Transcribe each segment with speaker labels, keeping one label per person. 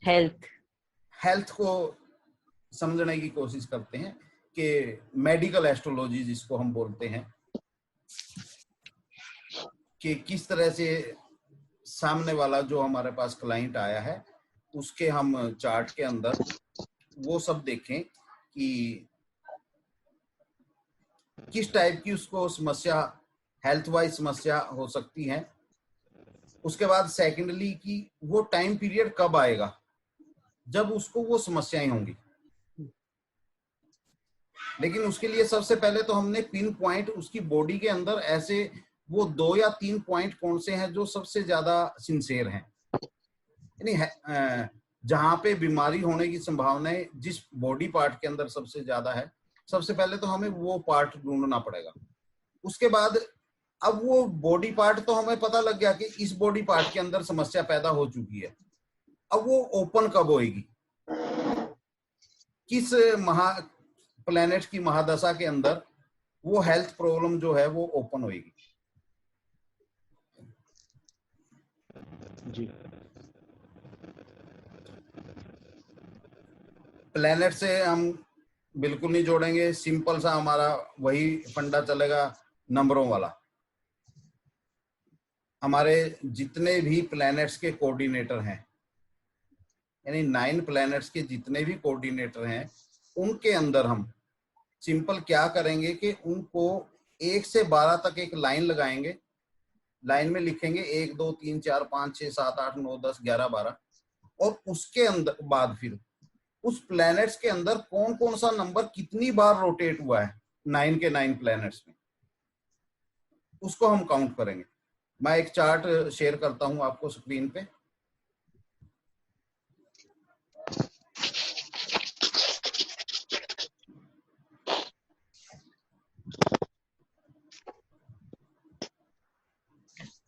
Speaker 1: Health
Speaker 2: health को समझने की कोशिश करते हैं कि मेडिकल एस्ट्रोलॉजी जिसको हम बोलते हैं, कि किस तरह से सामने वाला जो हमारे पास क्लाइंट आया है उसके हम चार्ट के अंदर वो सब देखें कि किस टाइप की उसको समस्या, हेल्थ वाइज समस्या हो सकती है। उसके बाद सेकेंडली कि वो टाइम पीरियड कब आएगा जब उसको वो समस्याएं होंगी। लेकिन उसके लिए सबसे पहले तो हमने पिन पॉइंट उसकी बॉडी के अंदर ऐसे वो 2 या 3 पॉइंट कौन से हैं जो सबसे ज्यादा सिंसियर हैं, यानी जहां पे बीमारी होने की संभावनाएं जिस बॉडी पार्ट के अंदर सबसे ज्यादा है, सबसे पहले तो हमें वो पार्ट ढूंढना पड़ेगा। उसके बाद अब वो बॉडी पार्ट तो हमें पता लग गया कि इस बॉडी पार्ट के अंदर समस्या पैदा हो चुकी है। अब वो ओपन कब होएगी, किस प्लैनेट की महादशा के अंदर वो हेल्थ प्रॉब्लम जो है वो ओपन होएगी।
Speaker 3: जी
Speaker 2: प्लैनेट से हम बिल्कुल नहीं जोड़ेंगे, सिंपल सा हमारा वही फंडा चलेगा नंबरों वाला। हमारे जितने भी प्लैनेट्स के कोऑर्डिनेटर हैं, यानी 9 प्लैनेट्स के जितने भी कोऑर्डिनेटर हैं, उनके अंदर हम सिंपल क्या करेंगे कि उनको 1 से 12 तक एक लाइन लगाएंगे। लाइन में लिखेंगे 1 2 3 4 5 6 7 8 9 10 11 12, और उसके अंदर बाद फिर उस प्लैनेट्स के अंदर कौन कौन सा नंबर कितनी बार रोटेट हुआ है 9 के 9 प्लैनेट्स में, उसको हम काउंट करेंगे। मैं एक चार्ट शेयर करता हूं आपको स्क्रीन पे।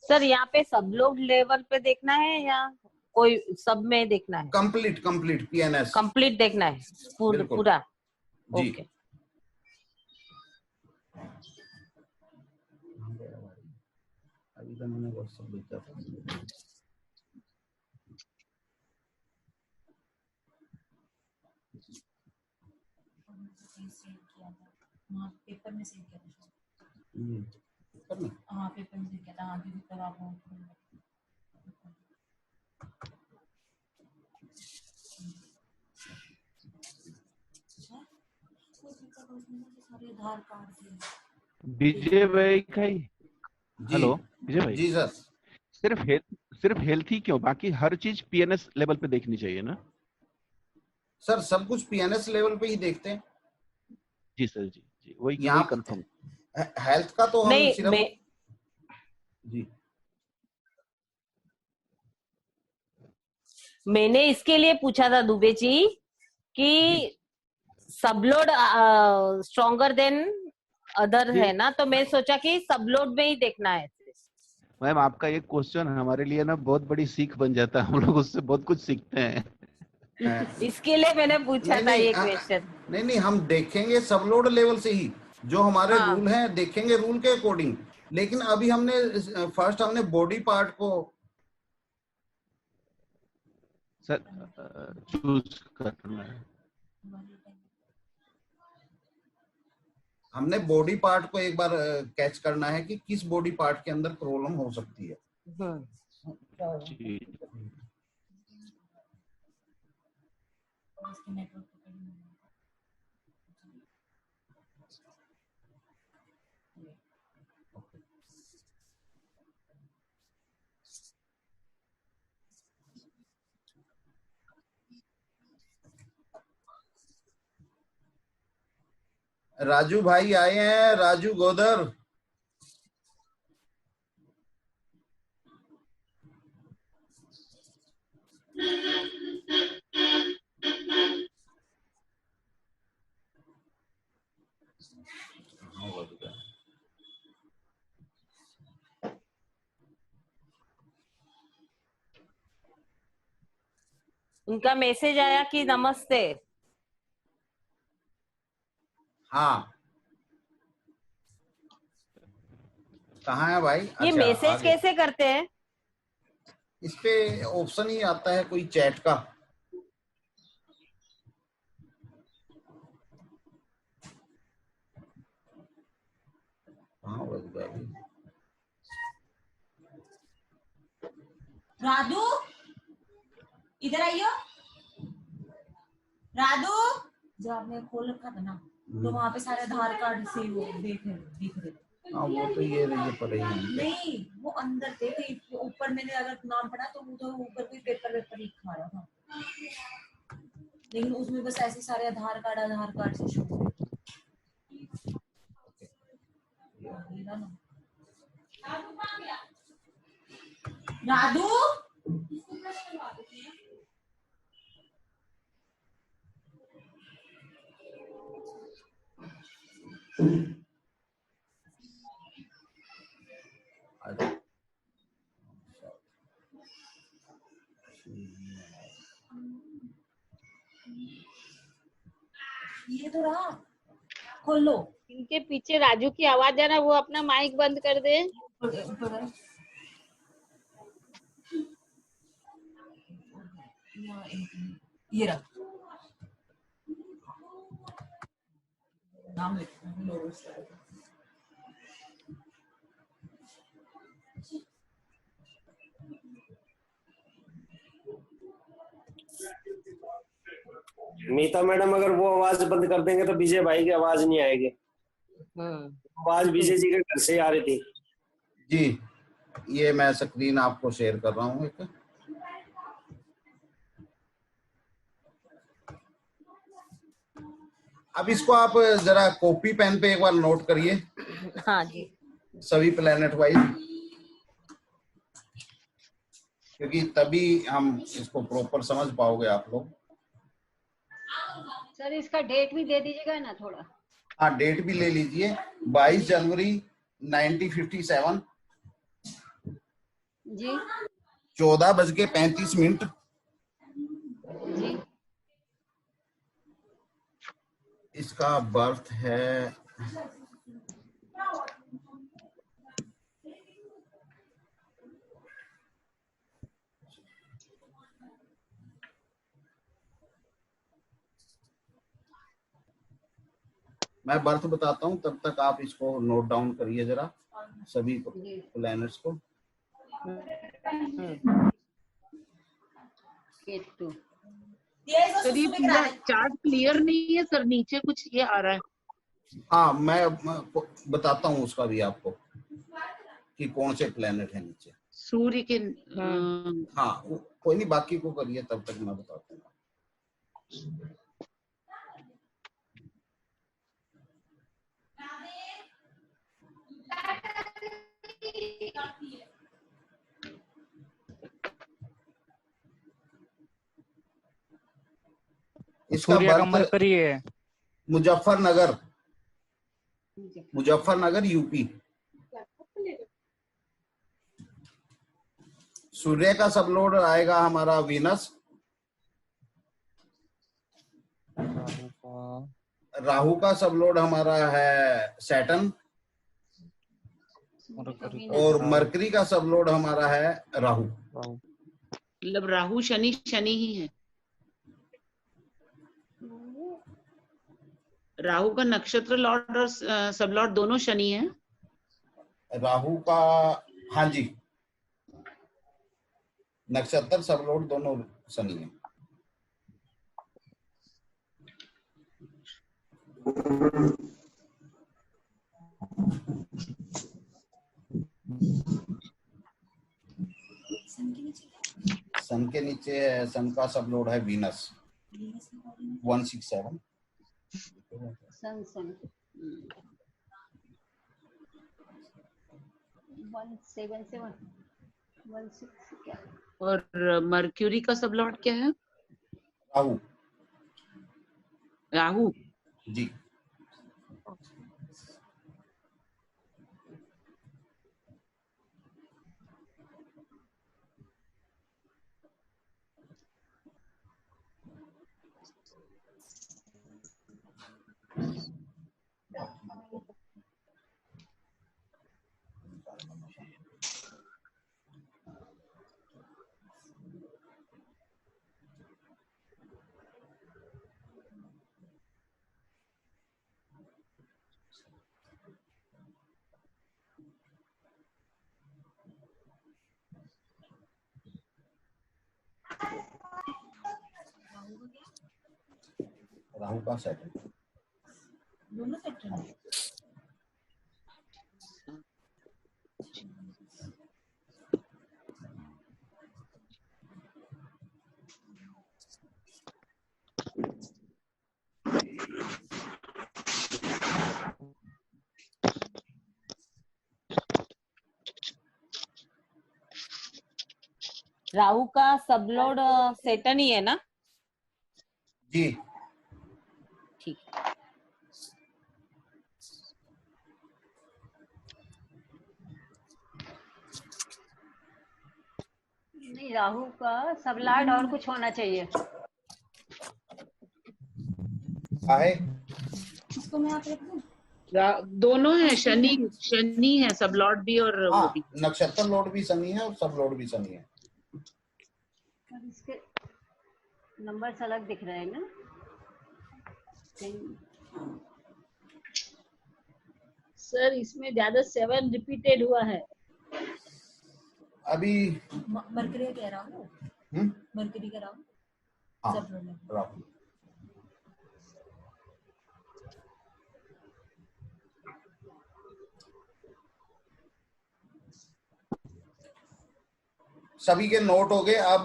Speaker 1: सर यहाँ पे सब लोग लेवल पे देखना है या कोई सब में देखना है?
Speaker 2: कंप्लीट पीएनएस
Speaker 1: कंप्लीट देखना है पूरा।
Speaker 2: जी।
Speaker 1: ओके।
Speaker 2: अभी तो मैंने व्हाट्सएप भेजा था।
Speaker 4: पेपर में सेव किया था।
Speaker 2: पेपर में?
Speaker 4: हाँ पेपर में सेव किया था। आगे भी करा हुआ। आधार कार्ड
Speaker 3: विजय भाई खाई। हेलो विजय भाई।
Speaker 2: जी सर।
Speaker 3: सिर्फ हेल्थ ही क्यों, बाकी हर चीज पीएनएस लेवल पे देखनी चाहिए ना?
Speaker 2: सर सब कुछ पीएनएस लेवल पे ही देखते हैं।
Speaker 3: जी सर जी वही
Speaker 2: यहाँ
Speaker 3: कंफर्म।
Speaker 2: हेल्थ का तो हम
Speaker 1: नहीं
Speaker 2: सिर्फ जी
Speaker 1: मैंने इसके लिए पूछा था दुबे जी कि सब लोड स्ट्रॉन्गर देन अदर है ना, तो मैं सोचा कि सब लोड में ही देखना है।
Speaker 3: मैम आपका ये क्वेश्चन हमारे लिए ना बहुत बड़ी सीख बन जाता है, हम लोग उससे बहुत कुछ सीखते हैं।
Speaker 1: इसके लिए मैंने पूछा था ये क्वेश्चन।
Speaker 2: नहीं हम देखेंगे सब लोड लेवल से ही जो हमारे रूल हैं, देखेंगे रूल के अकॉर्डिंग। लेकिन अभी हमने फर्स्ट बॉडी पार्ट को
Speaker 3: सर चूज करना है।
Speaker 2: हमने बॉडी पार्ट को एक बार कैच करना है कि किस बॉडी पार्ट के अंदर प्रॉब्लम हो सकती है।
Speaker 3: जी।
Speaker 2: राजू भाई आए हैं, राजू गोदर।
Speaker 1: उनका मैसेज आया कि नमस्ते।
Speaker 2: हाँ कहाँ है भाई?
Speaker 1: ये
Speaker 2: अच्छा,
Speaker 1: मैसेज कैसे करते हैं?
Speaker 2: इस पे ऑप्शन ही आता है कोई चैट का, हाँ बज गया अभी।
Speaker 4: राधु इधर आइयो। राधु जब आपने खोल रखा था ना तो वहां पे सारे आधार कार्ड से वो दिख रहे थे।
Speaker 2: हाँ वो तो ये पर ही है।
Speaker 4: नहीं वो अंदर थे, कहीं ऊपर मैंने अगर नाम पढ़ा तो वो तो ऊपर कोई पेपर लिखा रहा था, लेकिन उसमें बस ऐसे सारे आधार कार्ड से शो हो रहे थे। राधु ये तो रहा, खोल लो।
Speaker 5: इनके पीछे राजू की आवाज है ना, वो अपना माइक बंद कर दे।
Speaker 4: ये रहा नाम लो।
Speaker 6: मीता मैडम अगर वो आवाज बंद कर देंगे तो विजय भाई की आवाज नहीं आएगी। आवाज विजय जी के घर से आ रही थी।
Speaker 2: जी ये मैं स्क्रीन आपको शेयर कर रहा हूँ एक। अब इसको आप जरा कॉपी पेन पे एक बार नोट करिए।
Speaker 1: हाँ जी।
Speaker 2: सभी प्लेनेट वाइज, क्योंकि तभी हम इसको प्रॉपर समझ पाओगे आप लोग।
Speaker 5: सर इसका डेट भी दे दीजिएगा ना थोड़ा।
Speaker 2: हाँ डेट भी ले लीजिए, 22 जनवरी 1957
Speaker 5: जी
Speaker 2: 14:35
Speaker 5: जी।
Speaker 2: इसका बर्थ है। मैं बर्थ बताता हूँ, तब तक आप इसको नोट डाउन करिए जरा सभी प्लैनेट्स को।
Speaker 7: सर ये पूरा चार्ट क्लियर नहीं है सर, नीचे कुछ ये आ रहा है।
Speaker 2: हाँ मैं बताता हूँ उसका भी आपको कि कौन से प्लेनेट है नीचे।
Speaker 7: सूर्य के
Speaker 2: हाँ कोई नहीं, बाकी को करिए तब तक मैं बताता हूँ। इसका बर्थ मुजफ्फरनगर, मुजफ्फरनगर यूपी। सूर्य का सबलोड आएगा हमारा वीनस। राहु का सबलोड हमारा है सैटर्न, और मरकरी का सबलोड हमारा है राहु।
Speaker 7: मतलब राहु शनि ही है। राहु का नक्षत्र लॉर्ड और सब लॉर्ड दोनों शनि है।
Speaker 2: राहु का हाँ जी, नक्षत्र सब लोड दोनों शनि है। सन के नीचे है, सन का सब लोड है वीनस 167।
Speaker 5: सन 177 16 क्या।
Speaker 7: और मर्क्यूरी का सब लॉर्ड क्या है?
Speaker 2: राहु।
Speaker 7: राहु
Speaker 2: जी। राहु का सेटल।
Speaker 4: दोनों सेक्टर है।
Speaker 1: राहु का सबलोड सेटन ही है ना?
Speaker 2: जी
Speaker 1: ठीक है।
Speaker 8: नहीं, राहु का सबलाड और कुछ होना चाहिए।
Speaker 2: आहे
Speaker 4: इसको मैं आप रख दूं?
Speaker 7: दोनों है, शनि है, सब लॉर्ड भी और वो
Speaker 2: हाँ,
Speaker 7: भी।
Speaker 2: नक्षत्र लोड भी शनि है और सब लोड भी शनि है।
Speaker 8: और इसके नंबर्स अलग दिख रहे हैं ना?
Speaker 5: सर इसमें ज्यादा 7 रिपीटेड हुआ है।
Speaker 2: अभी
Speaker 4: मरकरी कह रहा हूँ, मरकरी कह रहा हूँ।
Speaker 2: हाँ,
Speaker 4: सब लोग हैं।
Speaker 2: राहु। सभी के नोट हो गए। अब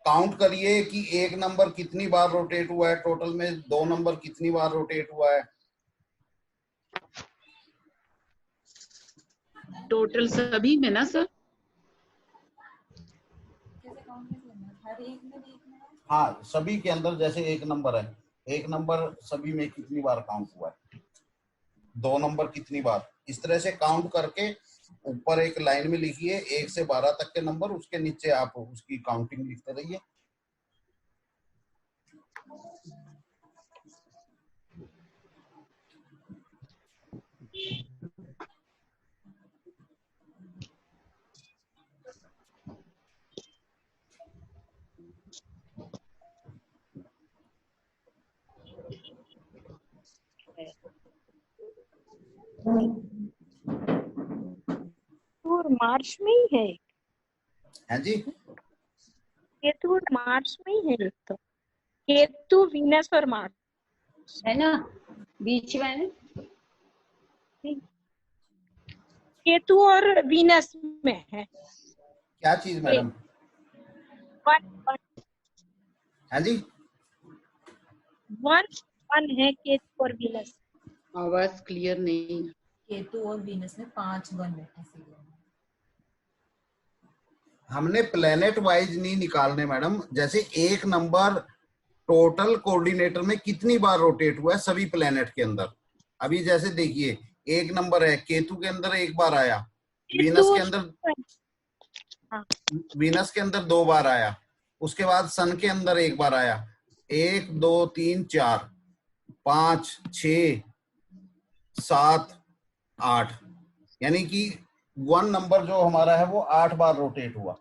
Speaker 2: काउंट करिए कि एक नंबर कितनी बार रोटेट हुआ है, टोटल में 2 नंबर कितनी बार रोटेट हुआ है।
Speaker 7: टोटल सभी में ना सर?
Speaker 4: कैसे काउंट नहीं करना? हर एक में देखना है।
Speaker 2: हाँ, सभी के अंदर जैसे एक नंबर है, एक नंबर सभी में कितनी बार काउंट हुआ है, 2 नंबर कितनी बार, इस तरह से काउंट करके ऊपर एक लाइन में लिखिए 1 से 12 तक के नंबर, उसके नीचे आप उसकी काउंटिंग लिखते रहिए।
Speaker 9: और मार्च में ही है।
Speaker 2: हैं जी?
Speaker 9: केतु और मार्च में ही है एक तो। केतु, वीनस और मार्च
Speaker 8: है ना, बीच में है।
Speaker 9: केतु और वीनस में है।
Speaker 2: क्या चीज मैडम?
Speaker 9: वन
Speaker 2: हैं जी?
Speaker 9: वन है केतु और वीनस।
Speaker 7: आवाज क्लियर नहीं।
Speaker 4: केतु और वीनस में 5 वन है ऐसे।
Speaker 2: हमने प्लेनेट वाइज नहीं निकालने मैडम, जैसे एक नंबर टोटल कोऑर्डिनेटर में कितनी बार रोटेट हुआ है सभी प्लेनेट के अंदर। अभी जैसे देखिए, एक नंबर है केतु के अंदर 1 बार आया, वीनस के अंदर 2 बार आया, उसके बाद सन के अंदर 1 बार आया, 1 2 3 4 5 6 7 8, यानी कि 1 नंबर जो हमारा है वो 8 बार रोटेट हुआ।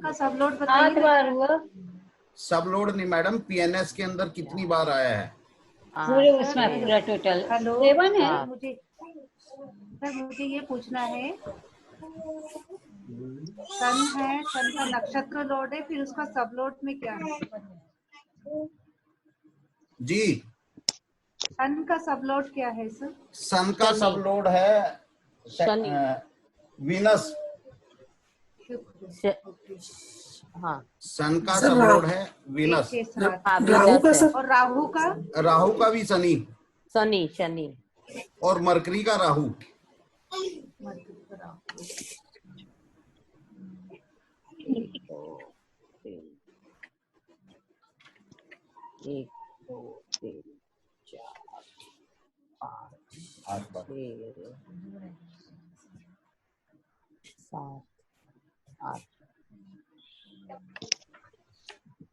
Speaker 4: का सब लोड
Speaker 8: 8 बार हुआ।
Speaker 2: सब लोड नहीं मैडम, पीएनएस के अंदर कितनी बार आया है?
Speaker 8: पूरे उसमें पूरा टोटल
Speaker 1: हेलो
Speaker 8: 7 है।
Speaker 1: मुझे ये पूछना है, सन है, सन का नक्षत्र लोड है, फिर उसका सब लोड में क्या है?
Speaker 2: जी,
Speaker 1: सन का सब लोड क्या है सर?
Speaker 2: सन का सब लोड है वीनस।
Speaker 1: हाँ,
Speaker 2: सन का सब लोड है वीनस।
Speaker 1: राहु का सब, और राहु का
Speaker 2: भी शनि
Speaker 1: शनि
Speaker 2: और मरकरी का राहु।
Speaker 1: एक दो तीन चार
Speaker 2: 8 बार।
Speaker 1: 7 8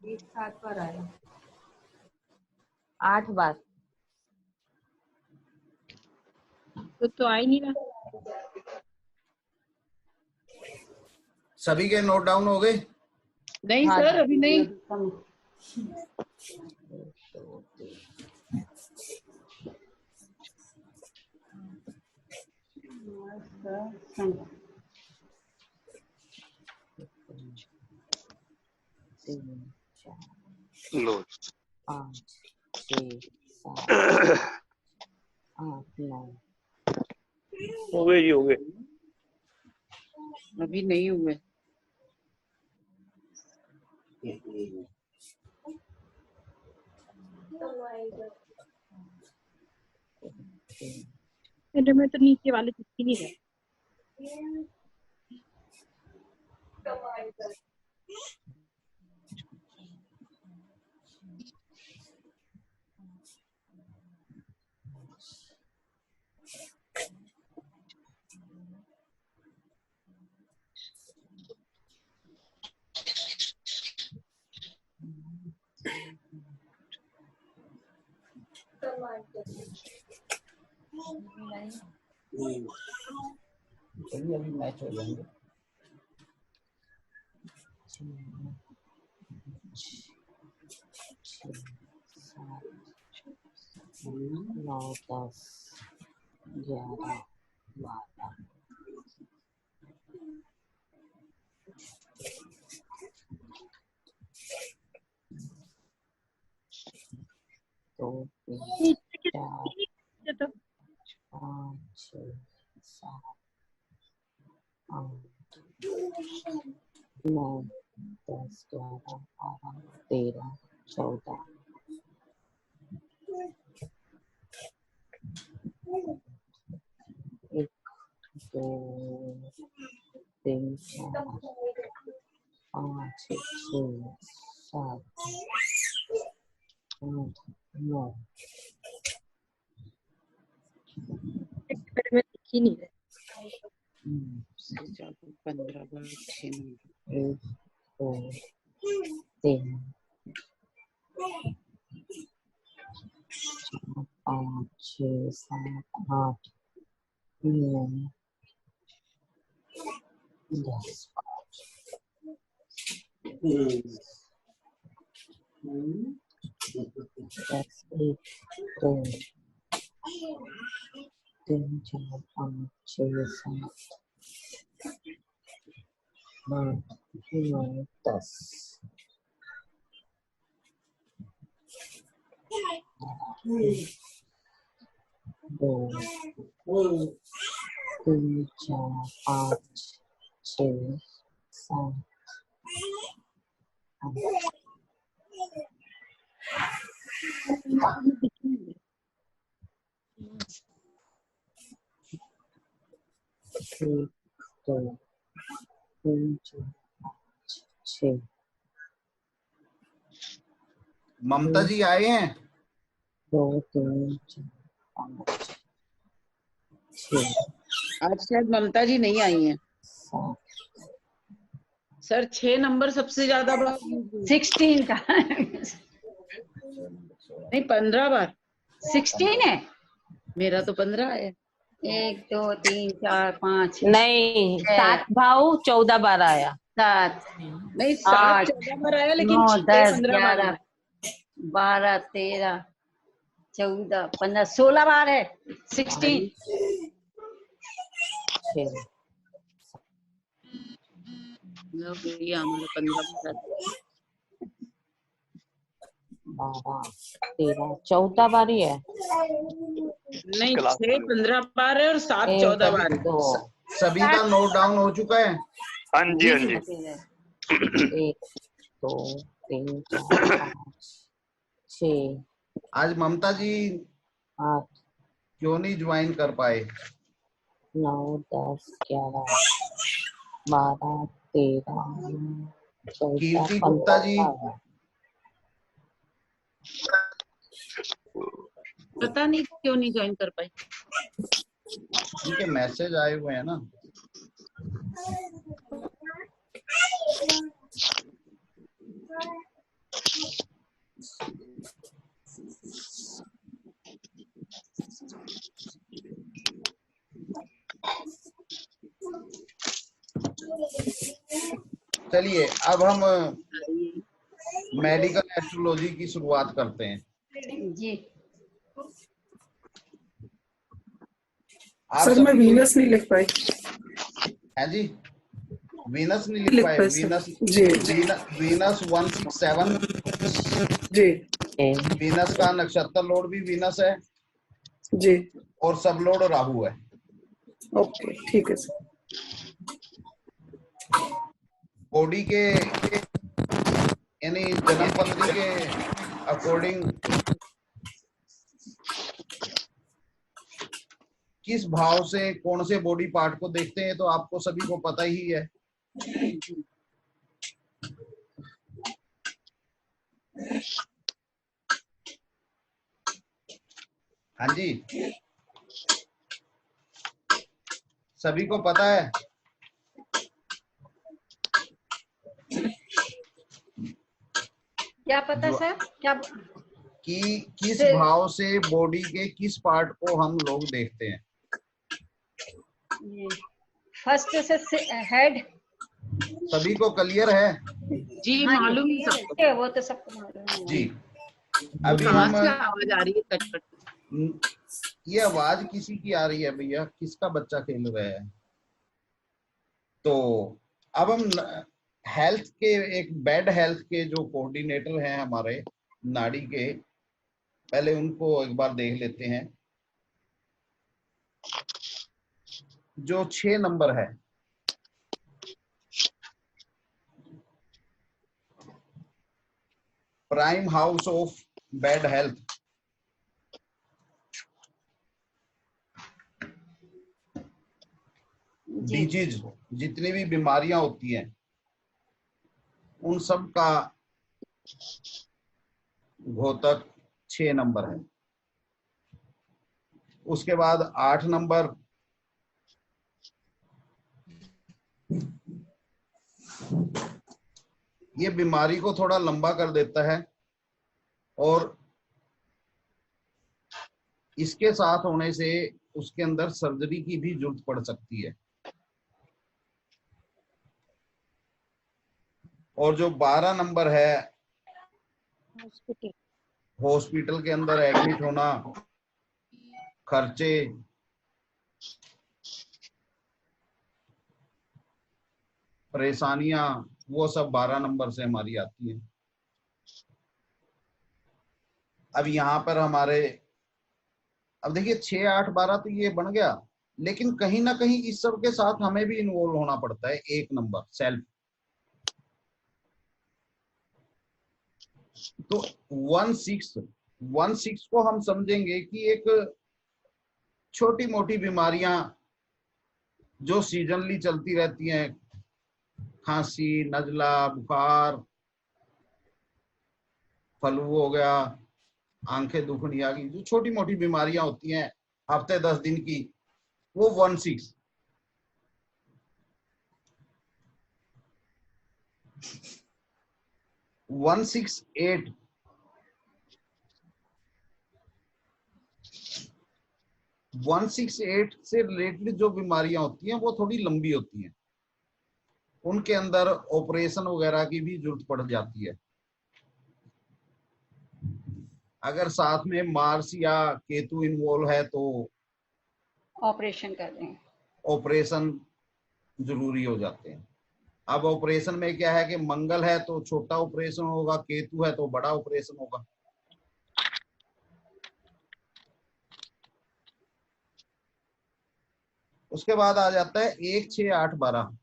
Speaker 4: 7 बार आया।
Speaker 1: 8 बार
Speaker 9: तो आ ही नहीं रहा।
Speaker 2: सभी के नोट डाउन हो गए?
Speaker 7: नहीं
Speaker 1: हाँ
Speaker 7: सर, अभी नहीं।
Speaker 10: लो
Speaker 1: 5 6 7 8 9
Speaker 10: हो गए जी, हो गए।
Speaker 7: अभी नहीं हुए।
Speaker 9: मेरे में तो नीचे वाले दिख ही नहीं रहे।
Speaker 2: चलिए अभी मैच हो जाएंगे।
Speaker 1: 9 10 11 12 2 3 4
Speaker 9: तो
Speaker 1: 5 6 7 8 9 10 11 12 13 14 1 2 3 4 5 6 7 8 9
Speaker 9: मेरे में दिख ही नहीं रहे।
Speaker 7: 15 बार 6
Speaker 1: 1 2 3 4 5 6 7 8 9 10 10 1 2 3 4 5 6 7 8 9 10 2 3 4 5 6 7 1 2 3 4 5 6
Speaker 2: ममता जी आए हैं?
Speaker 1: 2 3 4 5 6
Speaker 7: आज शायद ममता जी नहीं आई हैं
Speaker 1: 7
Speaker 7: सर। 6 नंबर सबसे ज्यादा बार
Speaker 8: 16 का
Speaker 7: नहीं 15 बार
Speaker 8: 16 है।
Speaker 7: मेरा तो 15 है।
Speaker 8: 1 2 3 4 5
Speaker 1: नहीं 7 भाव 14 बार आया
Speaker 8: 7
Speaker 7: नहीं 7
Speaker 8: 8
Speaker 7: 14 बार आया लेकिन
Speaker 8: 9
Speaker 7: 6
Speaker 8: 10
Speaker 7: 15 बार
Speaker 8: 11
Speaker 7: आया।
Speaker 8: 12 13 14 15 16 बार है 16।
Speaker 1: 6
Speaker 7: भैया हमारा 15 बार आया।
Speaker 1: 12 13 14 बारी है।
Speaker 7: नहीं 6 15 बार है और 7 14 बार है।
Speaker 1: दो
Speaker 2: सभी का नोट डाउन हो चुका है?
Speaker 10: हाँ जी, हाँ जी।
Speaker 1: 1 2 3 4 5 6
Speaker 2: आज ममता जी
Speaker 1: 8
Speaker 2: क्यों नहीं ज्वाइन कर पाए?
Speaker 1: 9 10 11 12 13 14
Speaker 2: कीर्ति गुप्ता जी
Speaker 1: 15
Speaker 7: पता नहीं क्यों नहीं ज्वाइन कर पाई।
Speaker 2: उनके मैसेज आए हुए हैं ना। चलिए अब हम मेडिकल एस्ट्रोलॉजी की शुरुआत करते हैं
Speaker 8: जी।
Speaker 11: सर मैं वीनस नहीं लिख पाई।
Speaker 2: है जी, वीनस नहीं लिख पाए। वीनस
Speaker 11: जी
Speaker 2: वीनस 167
Speaker 11: जी
Speaker 2: वीनस का नक्षत्र लोड भी वीनस है
Speaker 11: जी।
Speaker 2: और सब लोड राहु है।
Speaker 11: ओके ठीक है सर।
Speaker 2: बॉडी के यानी जन्म पत्री के अकॉर्डिंग किस भाव से कौन से बॉडी पार्ट को देखते हैं तो आपको सभी को पता ही है। हाँ जी, सभी को पता है।
Speaker 8: क्या पता सर? क्या
Speaker 2: कि किस भाव से बॉडी के किस पार्ट को हम लोग देखते हैं।
Speaker 8: फर्स्ट से हेड।
Speaker 2: सभी को क्लियर है?
Speaker 7: जी
Speaker 8: हाँ
Speaker 7: मालूम
Speaker 8: जी,
Speaker 7: है सबको।
Speaker 8: वो तो सबको मालूम है।
Speaker 2: जी अभी
Speaker 7: कहाँ
Speaker 2: हम
Speaker 7: से आवाज आ रही है? Cut cut.
Speaker 2: ये आवाज किसी की आ रही है भैया, किसका बच्चा खेल रहा है? तो अब हम हेल्थ के एक बेड हेल्थ के जो कोऑर्डिनेटर हैं हमारे नाड़ी के, पहले उनको एक बार देख लेते हैं। जो 6 नंबर है, prime house of bed health, disease, जितनी भी बीमारियां होती हैं उन सब का घोतक 6 नंबर है। उसके बाद 8 नंबर ये बीमारी को थोड़ा लंबा कर देता है और इसके साथ होने से उसके अंदर सर्जरी की भी जरूरत पड़ सकती है। और जो 12 नंबर है, हॉस्पिटल के अंदर एडमिट होना, खर्चे, परेशानियां, वो सब 12 नंबर से हमारी आती है। अब यहाँ पर हमारे, अब देखिए 6, 8, 12 तो ये बन गया, लेकिन कहीं ना कहीं इस सब के साथ हमें भी इन्वॉल्व होना पड़ता है। 1 नंबर सेल्फ। तो 1-6 को हम समझेंगे कि एक छोटी मोटी बीमारियां जो सीजनली चलती रहती हैं, खांसी, नजला, बुखार, फ्लू हो गया, आंखें दुखनी आ गई, जो छोटी मोटी बीमारियां होती हैं हफ्ते 10 दिन की, वो 1-6। वन 168 से रिलेटेड जो बीमारियां होती हैं वो थोड़ी लंबी होती हैं, उनके अंदर ऑपरेशन वगैरह की भी जरूरत पड़ जाती है। अगर साथ में मार्स या केतु इन्वॉल्व है तो
Speaker 8: ऑपरेशन कर दें।
Speaker 2: ऑपरेशन जरूरी हो जाते हैं। अब ऑपरेशन में क्या है कि मंगल है तो छोटा ऑपरेशन होगा, केतु है तो बड़ा ऑपरेशन होगा। उसके बाद आ जाता है 1, 6, 8, 12।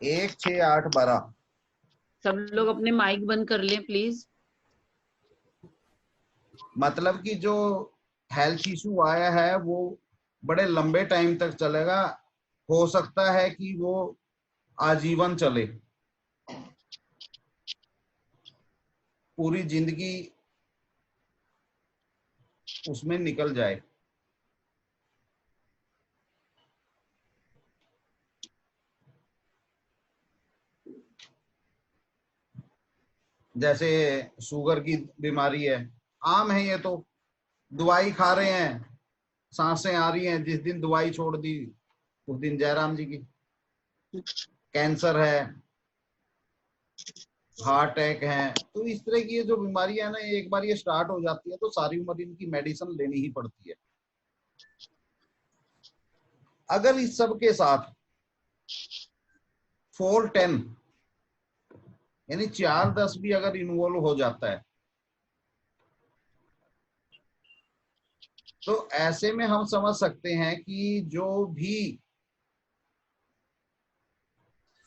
Speaker 2: एक 6, 8, 12।
Speaker 7: सब लोग अपने माइक बंद कर लें प्लीज।
Speaker 2: मतलब कि जो हेल्थ इशू आया है वो बड़े लंबे टाइम तक चलेगा, हो सकता है कि वो आजीवन चले, पूरी जिंदगी उसमें निकल जाए। जैसे शुगर की बीमारी है, आम है ये तो, दवाई खा रहे हैं, सांसें आ रही हैं, जिस दिन दवाई छोड़ दी उस दिन जयराम जी की। कैंसर है, हार्ट अटैक है, तो इस तरह की ये जो बीमारियां है ना, एक बार ये स्टार्ट हो जाती है तो सारी उम्र इनकी मेडिसिन लेनी ही पड़ती है। अगर इस सब के साथ 4-10 यानी 4-10 भी अगर इन्वॉल्व हो जाता है, तो ऐसे में हम समझ सकते हैं कि जो भी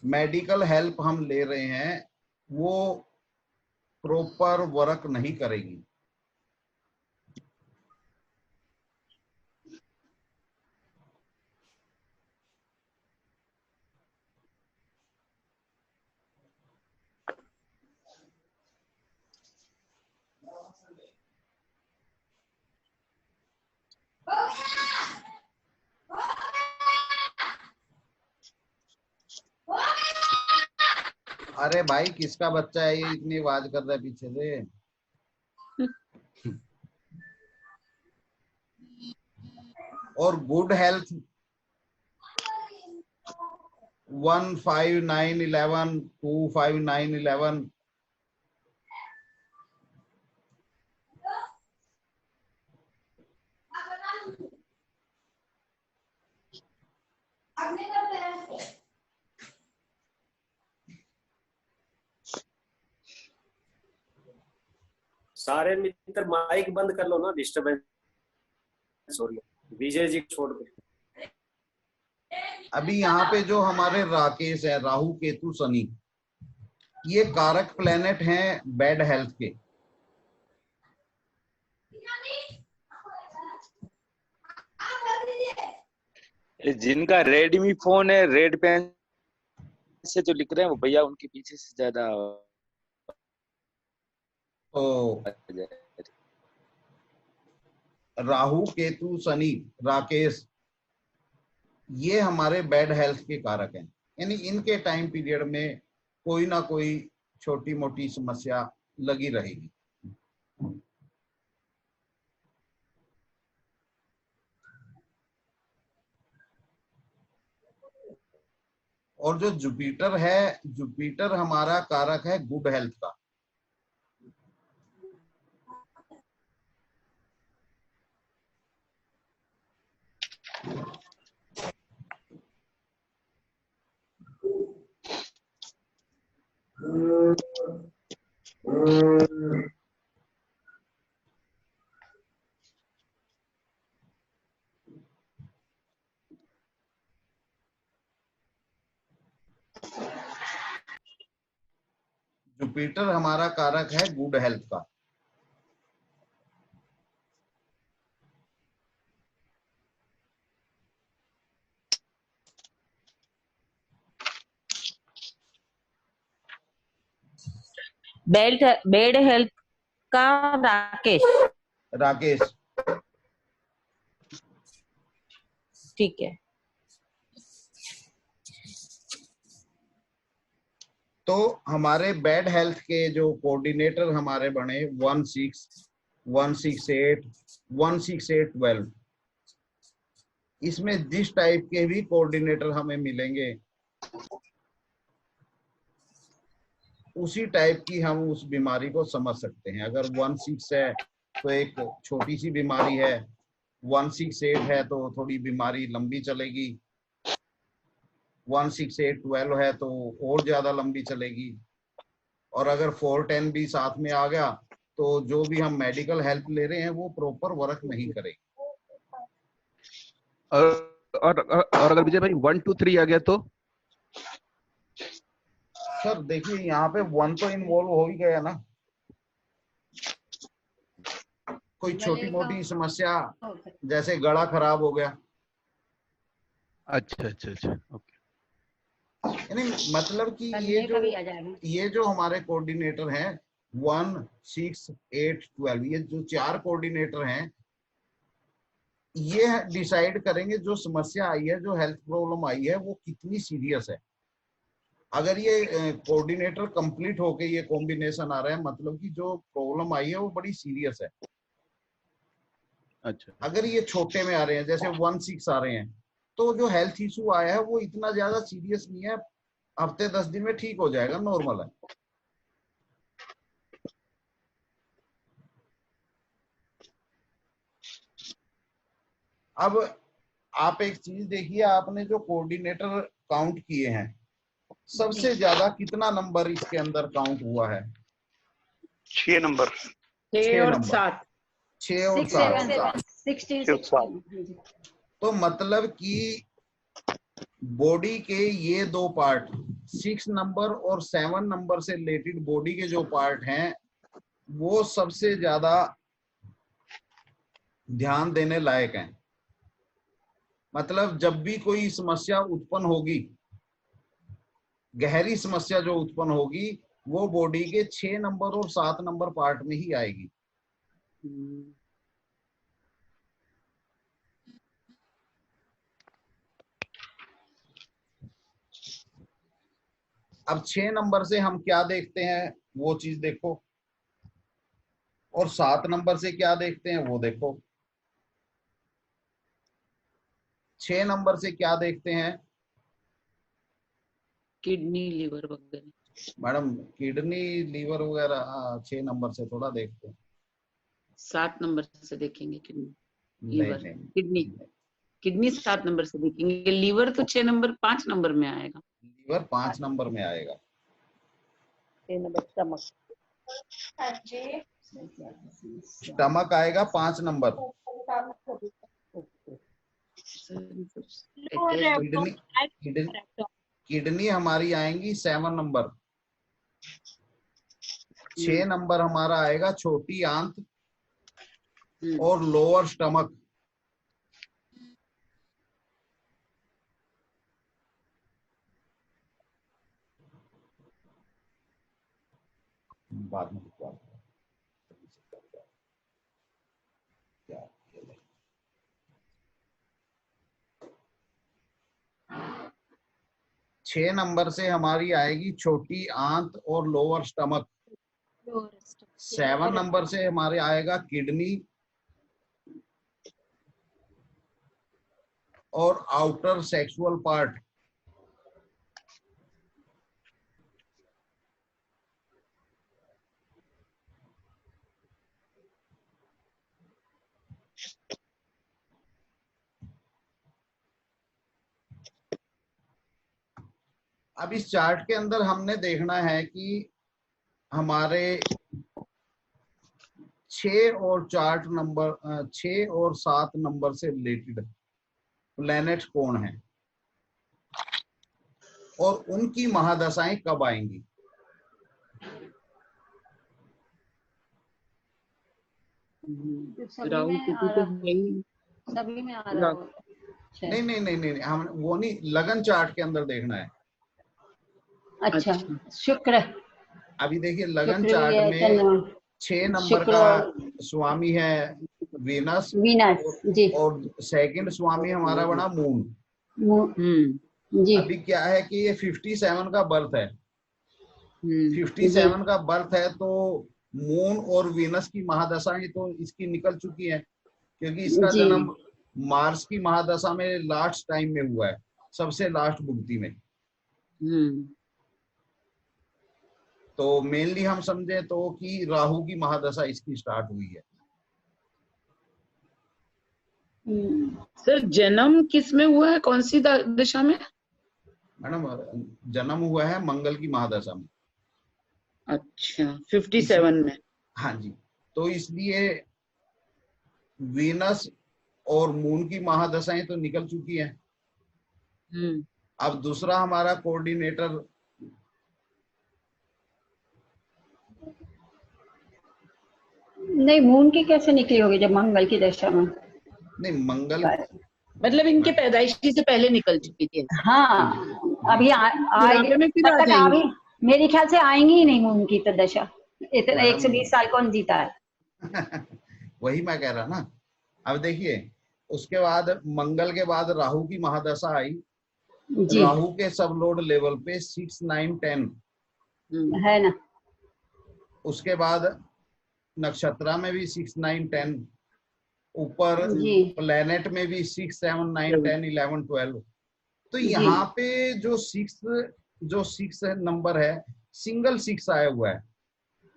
Speaker 2: मेडिकल हेल्प हम ले रहे हैं वो प्रॉपर वर्क नहीं करेगी। अरे भाई, किसका बच्चा है ये इतनी आवाज कर रहा है पीछे से? और गुड हेल्थ 1, 5, 9, 11, 2, 5, 9, 11
Speaker 6: सारे मित्र माइक बंद कर लो ना, डिस्टरबेंस हो रही है, विजय जी छोड़ के।
Speaker 2: अभी यहाँ पे जो हमारे राकेश है, राहु केतु शनि, ये कारक प्लेनेट हैं बैड हेल्थ के।
Speaker 10: जिनका रेडमी फोन है, रेड पेन से जो लिख रहे हैं वो भैया, उनके पीछे से ज्यादा
Speaker 2: राहु केतु शनि राकेश, ये हमारे बैड हेल्थ के कारक हैं। यानी इनके टाइम पीरियड में कोई ना कोई छोटी मोटी समस्या लगी रहेगी। और जो जुपिटर है, जुपिटर हमारा कारक है गुड हेल्थ का। जुपिटर हमारा कारक है गुड हेल्थ का।
Speaker 1: बेड हेल्थ का राकेश।
Speaker 2: राकेश,
Speaker 1: ठीक है।
Speaker 2: तो हमारे बैड हेल्थ के जो कोऑर्डिनेटर हमारे बने 1-6, 1-6-8, 1-6-8, 12, इसमें जिस टाइप के भी कोऑर्डिनेटर हमें मिलेंगे उसी टाइप की हम उस बीमारी को समझ सकते हैं। अगर 1-6 है तो एक छोटी सी बीमारी है, 1-6-8 है तो थोड़ी बीमारी लंबी चलेगी, 1-6-8, 12 है तो और ज्यादा लंबी चलेगी। और अगर 4-10 भी साथ में आ गया तो जो भी हम मेडिकल हेल्प ले रहे हैं वो प्रॉपर वर्क नहीं करेगी।
Speaker 3: और अगर विजय भाई 1, 2, 3 आ गया तो?
Speaker 2: सर देखिए, यहाँ पे 1 तो इन्वॉल्व हो ही गया ना। कोई छोटी मोटी समस्या जैसे गला खराब हो गया।
Speaker 3: अच्छा, ओके।
Speaker 2: यानी मतलब कि ये जो हमारे कोऑर्डिनेटर हैं 1, 6, 8, 12, ये जो 4 कोऑर्डिनेटर हैं, ये डिसाइड करेंगे जो समस्या आई है, जो हेल्थ प्रॉब्लम आई है वो कितनी सीरियस है। अगर ये कोऑर्डिनेटर कंप्लीट होके ये कॉम्बिनेशन आ रहा है, मतलब कि जो प्रॉब्लम आई है वो बड़ी सीरियस है।
Speaker 3: अच्छा।
Speaker 2: अगर ये छोटे में आ रहे हैं, जैसे 1-6 आ रहे हैं, तो जो हेल्थ इशू आया है वो इतना ज्यादा सीरियस नहीं है, हफ्ते 10 दिन में ठीक हो जाएगा, नॉर्मल है। अब आप एक चीज देखिए, आपने जो कोऑर्डिनेटर काउंट किए हैं, सबसे ज्यादा कितना नंबर इसके अंदर काउंट हुआ है?
Speaker 10: 6 नंबर।
Speaker 7: 6 और
Speaker 2: नंबर,
Speaker 7: 7।
Speaker 2: 6 और 7। तो मतलब कि बॉडी के ये दो पार्ट, 6 नंबर और 7 नंबर से रिलेटेड बॉडी के जो पार्ट हैं, वो सबसे ज्यादा ध्यान देने लायक हैं। मतलब जब भी कोई समस्या उत्पन्न होगी, गहरी समस्या जो उत्पन्न होगी, वो बॉडी के 6 नंबर और 7 नंबर पार्ट में ही आएगी। अब 6 नंबर से हम क्या देखते हैं वो चीज देखो, और 7 नंबर से क्या देखते हैं वो देखो। 6 नंबर से क्या देखते हैं
Speaker 7: किडनी, लीवर वगैरह।
Speaker 2: मैडम? किडनी लीवर वगैरह 6 नंबर से थोड़ा देखते हैं।
Speaker 7: 7 नंबर से देखेंगे किडनी,
Speaker 2: नहीं
Speaker 7: लीवर,
Speaker 2: नहीं,
Speaker 7: किडनी 7 नंबर से देखेंगे। लीवर तो 6 नंबर 5 नंबर में आएगा।
Speaker 2: लीवर 5 नंबर में आएगा।
Speaker 8: 6 नंबर स्टमक।
Speaker 2: स्टमक आएगा 5 नंबर। किडनी हमारी आएंगी 7 नंबर। 6 नंबर हमारा आएगा छोटी आंत और लोअर स्टमक। बाद में छह नंबर से हमारी आएगी छोटी आंत और लोअर स्टमक। 7 नंबर से हमारे आएगा किडनी और आउटर सेक्सुअल पार्ट। अब इस चार्ट के अंदर हमने देखना है कि हमारे 6 और 4 नंबर 6 और 7 नंबर से रिलेटेड प्लैनेट्स कौन हैं और उनकी महादशाएं कब आएंगी।
Speaker 8: सभी में आ रहा है।
Speaker 2: नहीं नहीं नहीं नहीं, हम वो नहीं, लगन चार्ट के अंदर देखना है।
Speaker 8: अच्छा, शुक्र।
Speaker 2: अभी देखिए लगन चार्ट में 6 नंबर का स्वामी है वीनस
Speaker 8: जी,
Speaker 2: और सेकंड स्वामी हमारा बना मून।
Speaker 8: जी।
Speaker 2: अभी क्या है कि ये 57 का बर्थ है। 57 का बर्थ है, तो मून और वीनस की महादशाएं तो इसकी निकल चुकी है, क्योंकि इसका जन्म मार्स की महादशा में लास्ट टाइम में हुआ है, सबसे लास्ट भुक्ति में। तो मेनली हम समझे तो कि राहु की महादशा इसकी स्टार्ट हुई है।
Speaker 7: सर जन्म किस में हुआ है, कौन सी दशा में?
Speaker 2: मैडम जन्म हुआ है मंगल की महादशा में।
Speaker 7: अच्छा, 57 में।
Speaker 2: हाँ जी, तो इसलिए वीनस और मून की महादशाएं तो निकल चुकी हैं। अब दूसरा हमारा कोऑर्डिनेटर
Speaker 8: नहीं, मून की कैसे निकली होगी जब मंगल की दशा में?
Speaker 2: नहीं, मंगल
Speaker 7: मतलब इनके पैदाइशी से पहले निकल चुकी थी।
Speaker 8: हाँ, अभी आएगी, मेरे ख्याल से आएंगी ही नहीं मून की तो दशा। इतना 120 साल कौन जीता है?
Speaker 2: वही मैं कह रहा ना। अब देखिए, उसके बाद मंगल के बाद राहु की महादशा आई। राहु के सबलोड लेवल पे 6, 9, 10
Speaker 8: है ना।
Speaker 2: उसके बाद नक्षत्र में भी 6, 9, 10, ऊपर प्लेनेट में भी 6, 7, 9, 10, 11, 12। तो यहाँ पे जो 6 नंबर है, सिंगल 6 आया हुआ है।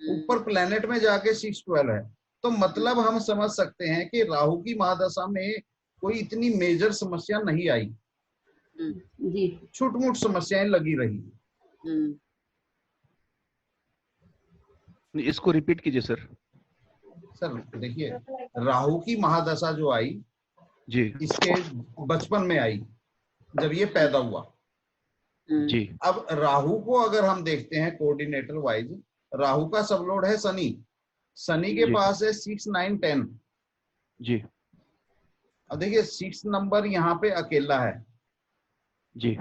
Speaker 2: ऊपर प्लेनेट में जाके 6, 12 है। तो मतलब हम समझ सकते हैं कि राहु की महादशा में कोई इतनी मेजर समस्या नहीं आई
Speaker 8: जी।
Speaker 2: छोट-मोट समस्याएं लगी रही।
Speaker 3: इसको रिपीट कीजिए सर।
Speaker 2: सर देखिए, राहु की महादशा जो आई
Speaker 3: जी
Speaker 2: इसके बचपन में आई जब ये पैदा हुआ
Speaker 3: जी।
Speaker 2: अब राहु को अगर हम देखते हैं कोऑर्डिनेटर वाइज, राहु का सबलोड है शनि, शनि के
Speaker 3: जी।
Speaker 2: पास है 6, 9, 10।
Speaker 3: जी
Speaker 2: अब देखिए 6 नंबर यहाँ पे अकेला है
Speaker 3: जी।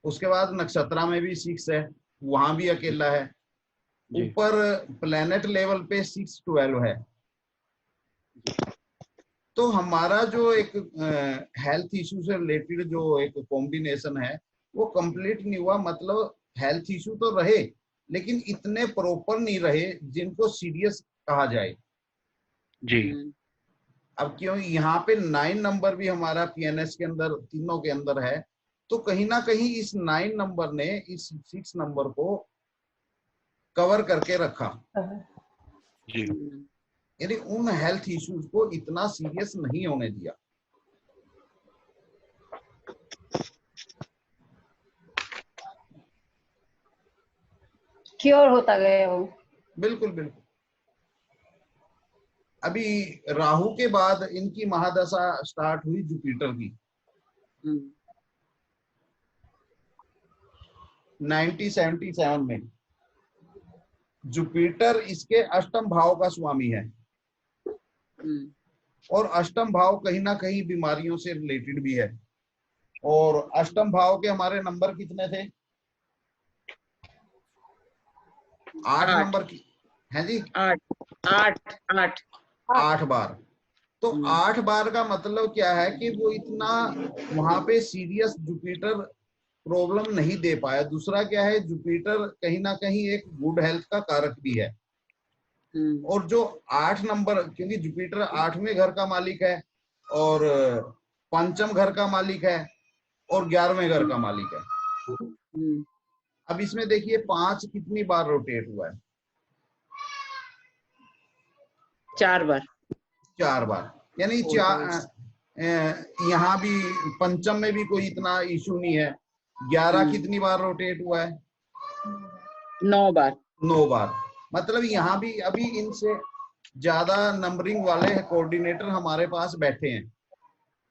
Speaker 2: उसके बाद नक्षत्रा में भी 6 है, वहां भी अकेला है,
Speaker 3: जी।
Speaker 2: ऊपर प्लेनेट लेवल पे 6, 12 है। तो हमारा जो एक हेल्थ इशू से रिलेटेड जो एक कॉम्बिनेशन है वो कंप्लीट नहीं हुआ। मतलब हेल्थ इशू तो रहे लेकिन इतने प्रॉपर नहीं रहे जिनको सीरियस कहा जाए
Speaker 3: जी।
Speaker 2: अब क्यों यहाँ पे 9 नंबर भी हमारा पीएनएस के अंदर तीनों के अंदर है, तो कहीं ना कहीं इस 9 नंबर ने इस 6 नंबर को कवर करके रखा
Speaker 3: जी।
Speaker 2: यानी उन हेल्थ इश्यूज को इतना सीरियस नहीं होने दिया।
Speaker 8: क्योर होता गया वो।
Speaker 2: बिल्कुल बिल्कुल। अभी राहु के बाद इनकी महादशा स्टार्ट हुई जुपिटर की 1977 में। जुपिटर इसके अष्टम भाव का स्वामी है और अष्टम भाव कहीं ना कहीं बीमारियों से रिलेटेड भी है। और अष्टम भाव के हमारे नंबर कितने थे? 8 नंबर की है जी। 8 बार। तो 8 बार का मतलब क्या है कि वो इतना वहां पे सीरियस जुपिटर प्रॉब्लम नहीं दे पाया। दूसरा क्या है, जुपिटर कहीं ना कहीं एक गुड हेल्थ का कारक भी है। और जो 8 नंबर, क्योंकि जुपिटर 8वें घर का मालिक है और पंचम घर का मालिक है और 11वें घर का मालिक है। अब इसमें देखिए 5 कितनी बार रोटेट हुआ है?
Speaker 7: 4 बार।
Speaker 2: 4 बार। यानी यहाँ भी पंचम में भी कोई इतना इशू नहीं है। 11 कितनी बार रोटेट हुआ है?
Speaker 7: 9 बार।
Speaker 2: 9 बार। मतलब यहाँ भी अभी इनसे ज्यादा नंबरिंग वाले कोऑर्डिनेटर हमारे पास बैठे हैं।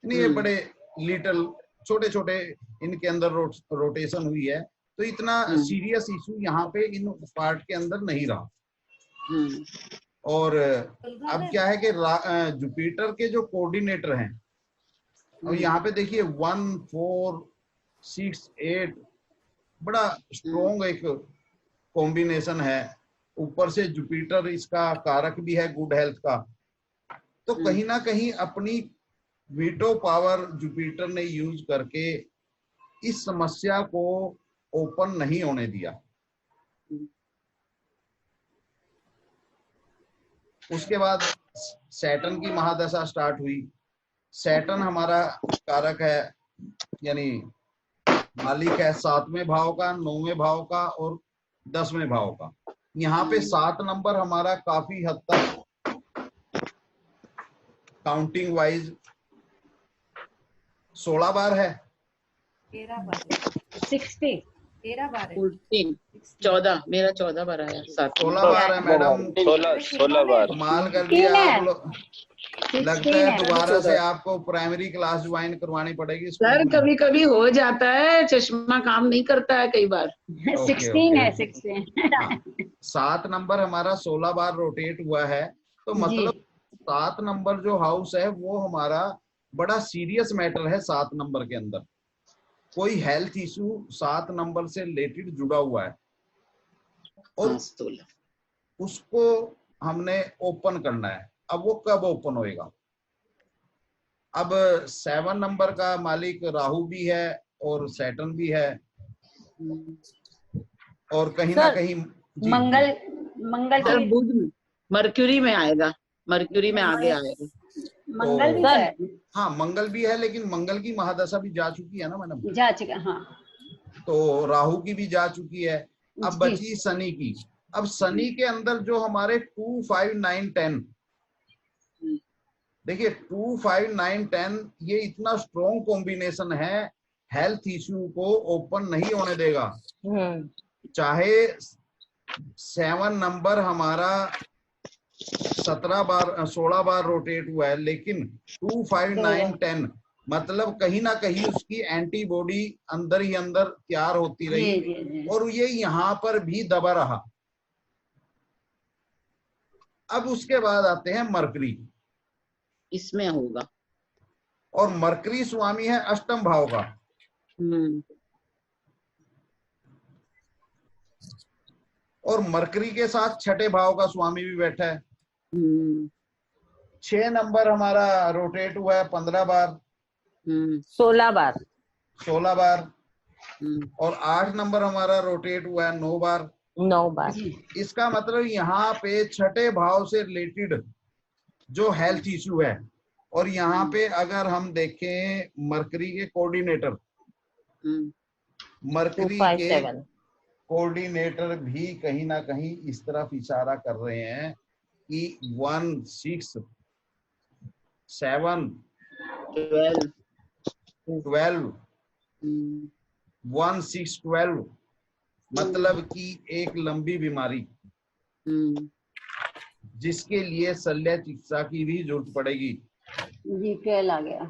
Speaker 2: नहीं, ये बड़े लिटिल छोटे छोटे इनके अंदर रोटेशन हुई है, तो इतना सीरियस इशू यहाँ पे इन पार्ट के अंदर नहीं रहा। और अब क्या है कि जुपिटर के जो कोऑर्डिनेटर हैं, अब यहाँ पे देखिए 1, 4, 6, 8 बड़ा स्ट्रॉन्ग एक कॉम्बिनेशन है। ऊपर से जुपिटर इसका कारक भी है गुड हेल्थ का। तो कहीं ना कहीं अपनी वीटो पावर जुपिटर ने यूज करके इस समस्या को ओपन नहीं होने दिया। उसके बाद सैटर्न की महादशा स्टार्ट हुई। सैटर्न हमारा कारक है, यानी मालिक है 7वें भाव का, 9वें भाव का और 10वें भाव का। यहाँ पे 7 नंबर हमारा काफी हद तक काउंटिंग वाइज 16 बार है।
Speaker 4: 13 बार।
Speaker 8: 60।
Speaker 4: 13 बार है।
Speaker 7: 14। मेरा 14 बार आया।
Speaker 2: 16 बार है मैडम।
Speaker 10: 16 बार।
Speaker 2: कमाल कर दिया आप लोग। लगता है दोबारा से आपको प्राइमरी क्लास ज्वाइन करवानी पड़ेगी।
Speaker 7: सर कभी कभी हो जाता है, चश्मा काम नहीं करता है कई बार।
Speaker 8: 16 है 16।
Speaker 2: 7 नंबर हमारा 16 बार रोटेट हुआ है। तो मतलब 7 नंबर जो हाउस है वो हमारा बड़ा सीरियस मैटर है। 7 नंबर के अंदर कोई हेल्थ इशू 7 नंबर से रिलेटेड जुड़ा हुआ है और उसको हमने ओपन करना है। अब वो कब ओपन होएगा? अब 7 नंबर का मालिक राहु भी है और सैटर्न भी है और कहीं ना कहीं
Speaker 8: मंगल
Speaker 7: बुध में, मरक्यूरी में आएगा, मरक्यूरी में आगे आएगा।
Speaker 8: मंगल भी है।
Speaker 2: हाँ मंगल भी है, लेकिन मंगल की महादशा भी जा चुकी है ना मैडम?
Speaker 8: जा चुका, हाँ।
Speaker 2: तो राहु की भी जा चुकी है। अब बची शनि की। अब शनि के अंदर जो हमारे 2, 5, 9, 10 देखिए 2, 5, 9, 10 ये इतना स्ट्रॉन्ग कॉम्बिनेशन है, हेल्थ इश्यू को ओपन नहीं होने देगा। चाहे 7 नंबर हमारा 16 बार रोटेट हुआ है, लेकिन 2, 5, 9, 10 मतलब कहीं ना कहीं उसकी एंटीबॉडी अंदर ही अंदर तैयार होती रही और ये यहाँ पर भी दबा रहा। अब उसके बाद आते हैं मरकरी,
Speaker 7: इसमें होगा,
Speaker 2: और मरकरी स्वामी है अष्टम भाव का। और मरकरी के साथ छठे भाव का स्वामी भी बैठा है। 6 नंबर हमारा रोटेट हुआ है 15 बार,
Speaker 1: 16 बार,
Speaker 2: 16 बार। और 8 नंबर हमारा रोटेट हुआ है 9 बार,
Speaker 1: 9 बार।
Speaker 2: इसका मतलब यहाँ पे छठे भाव से रिलेटेड जो हेल्थ इश्यू है, और यहाँ पे अगर हम देखें मरकरी के कोऑर्डिनेटर, मरकरी के कोऑर्डिनेटर भी कहीं ना कहीं इस तरफ इशारा कर रहे हैं कि 1, 6, 7, 12, 1, 6, 12 मतलब कि एक लंबी बीमारी जिसके लिए शल्य चिकित्सा की भी जरूरत पड़ेगी।
Speaker 8: जी 12 आ गया।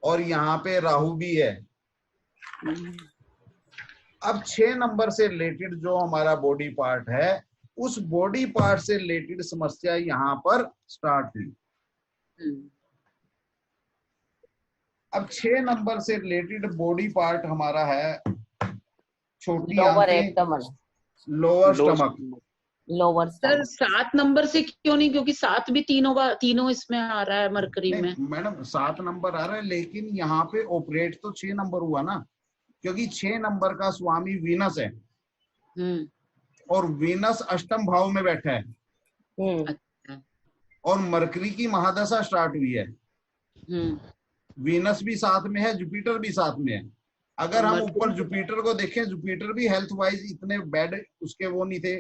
Speaker 2: और यहाँ पे राहु भी है। अब 6 नंबर से रिलेटेड जो हमारा बॉडी पार्ट है, उस बॉडी पार्ट से रिलेटेड समस्या यहाँ पर स्टार्ट हुई। अब 6 नंबर से रिलेटेड बॉडी पार्ट हमारा है छोटी आंखें, lower stomach.
Speaker 1: Lower
Speaker 7: sir 7 number से क्यों नहीं, क्योंकि 7 भी तीनों इसमें आ रहा है मरकरी में।
Speaker 2: मैडम 7 नंबर आ रहा है, लेकिन यहाँ पे ऑपरेट तो 6 नंबर हुआ ना, क्योंकि 6 नंबर का स्वामी वीनस है और वीनस अष्टम भाव में बैठा है। और मरकरी की महादशा स्टार्ट हुई है। वीनस भी साथ में है, जुपिटर भी साथ में है। अगर हम ऊपर जुपिटर को देखें, जुपिटर भी हेल्थ वाइज इतने बैड उसके वो नहीं थे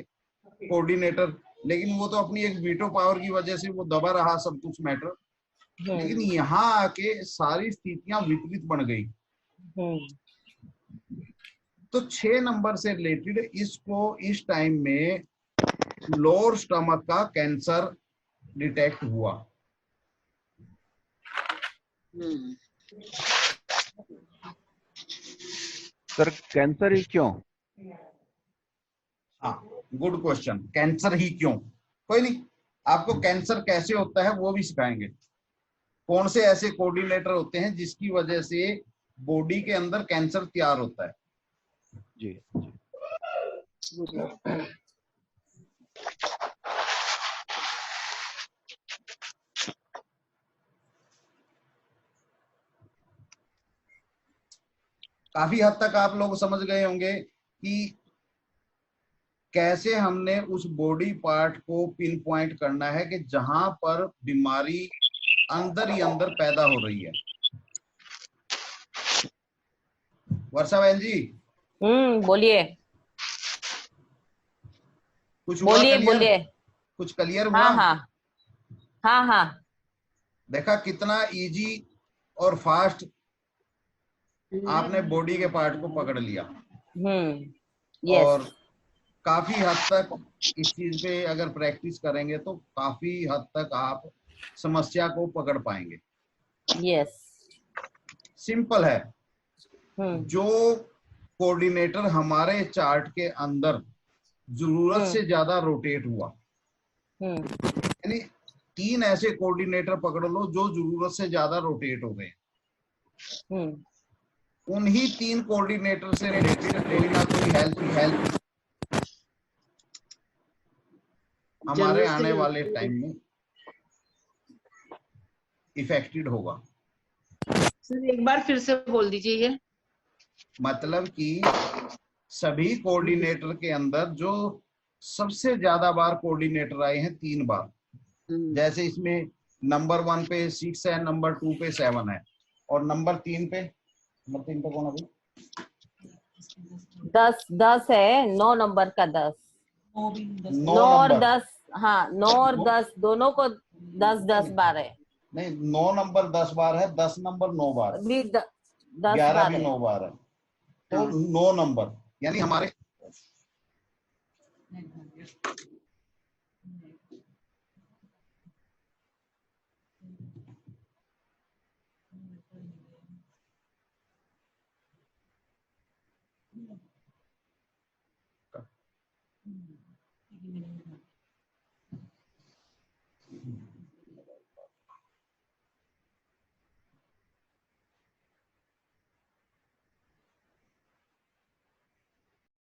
Speaker 2: कोऑर्डिनेटर, लेकिन वो तो अपनी एक वीटो पावर की वजह से वो दबा रहा सब कुछ मैटर। लेकिन यहाँ आके सारी स्थितियां विपरीत बन गई। तो 6 नंबर से रिलेटेड इसको इस टाइम में लोअर स्टमक का कैंसर डिटेक्ट हुआ।
Speaker 3: सर कैंसर ही क्यों?
Speaker 2: हाँ, गुड क्वेश्चन। कैंसर ही क्यों? कोई नहीं, आपको कैंसर कैसे होता है वो भी सिखाएंगे। कौन से ऐसे कोऑर्डिनेटर होते हैं जिसकी वजह से बॉडी के अंदर कैंसर तैयार होता है।
Speaker 3: जी
Speaker 2: काफी हद तक आप लोग समझ गए होंगे कि कैसे हमने उस बॉडी पार्ट को पिन पॉइंट करना है कि जहां पर बीमारी अंदर ही अंदर पैदा हो रही है। वर्षा बहन जी
Speaker 1: बोलिए।
Speaker 2: कुछ
Speaker 1: बोलिए।
Speaker 2: कुछ क्लियर हुआ?
Speaker 1: हाँ।
Speaker 2: देखा कितना इजी और फास्ट आपने बॉडी के पार्ट को पकड़ लिया।
Speaker 1: यस।
Speaker 2: और काफी हद तक इस चीज पे अगर प्रैक्टिस करेंगे तो काफी हद तक आप समस्या को पकड़ पाएंगे।
Speaker 1: यस।
Speaker 2: सिंपल है। जो कोऑर्डिनेटर हमारे चार्ट के अंदर जरूरत से ज्यादा रोटेट हुआ, यानी 3 ऐसे कोऑर्डिनेटर पकड़ लो जो जरूरत से ज्यादा रोटेट हो गए, उन्हीं 3 कोऑर्डिनेटर से रिलेटेड कोई ना कोई हेल्थ हमारे आने वाले टाइम में इफेक्टेड होगा।
Speaker 7: सर एक बार फिर से बोल दीजिए ये।
Speaker 2: मतलब कि सभी कोऑर्डिनेटर के अंदर जो सबसे ज्यादा बार कोऑर्डिनेटर आए हैं 3 बार, जैसे इसमें नंबर 1 पे 6 है, नंबर 2 पे 7 है, और नंबर 3 पे कौन अभी
Speaker 1: 10 है। 9 नंबर का 10, 9 और 10। हाँ 9 और 10 दोनों को 10 बार है।
Speaker 2: नहीं, 9 नंबर 10 बार है, 10 नंबर 9 बार,
Speaker 1: भी 10
Speaker 2: 11
Speaker 1: बार
Speaker 2: भी
Speaker 1: है।
Speaker 2: 9 बार है, तो 9 नंबर यानी हमारे